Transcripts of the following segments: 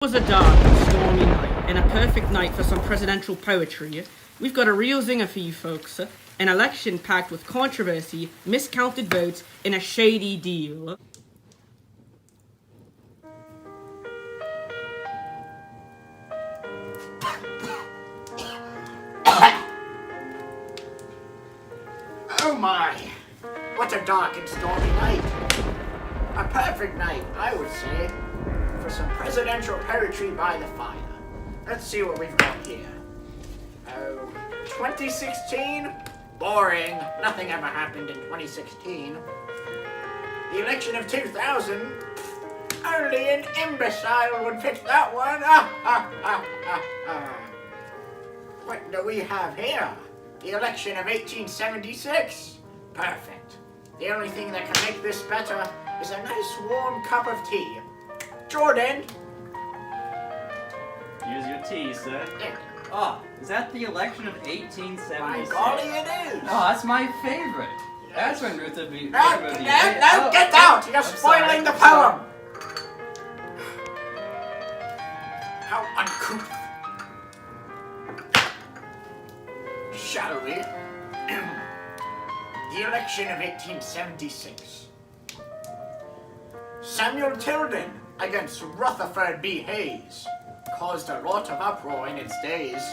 It was a dark and stormy night, and a perfect night for some presidential poetry. We've got a real zinger for you folks. An election packed with controversy, miscounted votes, and a shady deal. Oh my! What a dark and stormy night. A perfect night, I would say, for some presidential poetry by the fire. Let's see what we've got here. Oh, 2016? Boring. Nothing ever happened in 2016. The election of 2000? Only an imbecile would pick that one. What do we have here? The election of 1876. Perfect. The only thing that can make this better is a nice warm cup of tea. Jordan! Here's your tea, sir. Yeah. Oh, is that the election of 1876? My golly, it is! Oh, that's my favorite. That's when Ruth would be... No, get out! You're spoiling the poem! How uncouth. Shall we? The election of 1876. Samuel Tilden against Rutherford B. Hayes caused a lot of uproar in its days.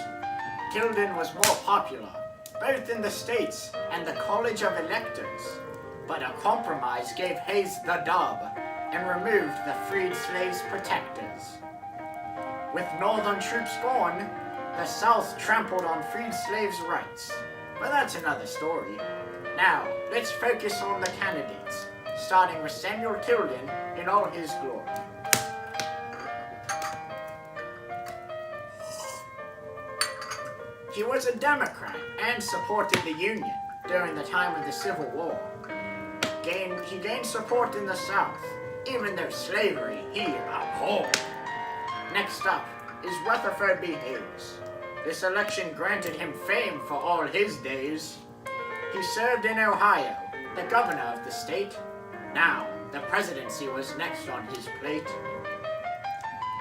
Tilden was more popular, both in the states and the College of Electors, but a compromise gave Hayes the dub and removed the freed slaves' protectors. With Northern troops gone, the South trampled on freed slaves' rights. But that's another story. Now, let's focus on the candidates, starting with Samuel Tilden in all his glory. He was a Democrat and supported the Union during the time of the Civil War. He gained support in the South, even though slavery he abhorred. Next up is Rutherford B. Hayes. This election granted him fame for all his days. He served in Ohio, the governor of the state. Now, the presidency was next on his plate.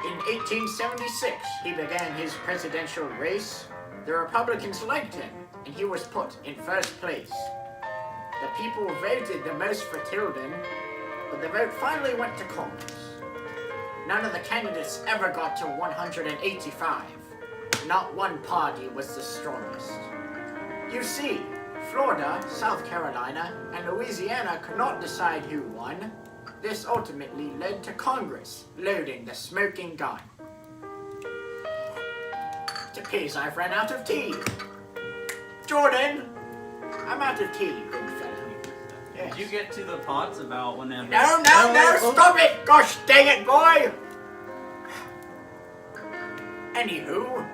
In 1876, he began his presidential race. The Republicans liked him, and he was put in first place. The people voted the most for Tilden, but the vote finally went to Congress. None of the candidates ever got to 185. Not one party was the strongest. You see, Florida, South Carolina, and Louisiana could not decide who won. This ultimately led to Congress loading the smoking gun. It appears I've run out of tea. Jordan, I'm out of tea, good fellow. Yes. Did you get to the parts about whenever... No, stop it! Gosh dang it, boy! Anywho...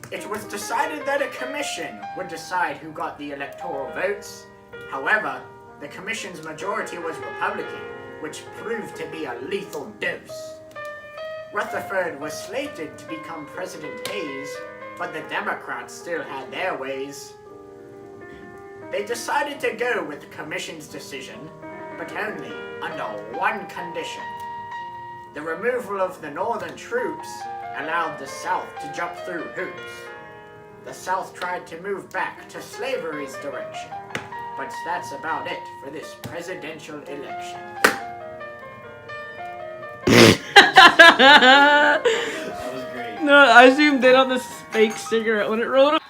It was decided that a commission would decide who got the electoral votes. However, the commission's majority was Republican, which proved to be a lethal dose. Rutherford was slated to become President Hayes, but the Democrats still had their ways. They decided to go with the commission's decision, but only under one condition. The removal of the Northern troops allowed the South to jump through hoops. The South tried to move back to slavery's direction, but that's about it for this presidential election. That was great. No, I zoomed in on this fake cigarette when it rolled up.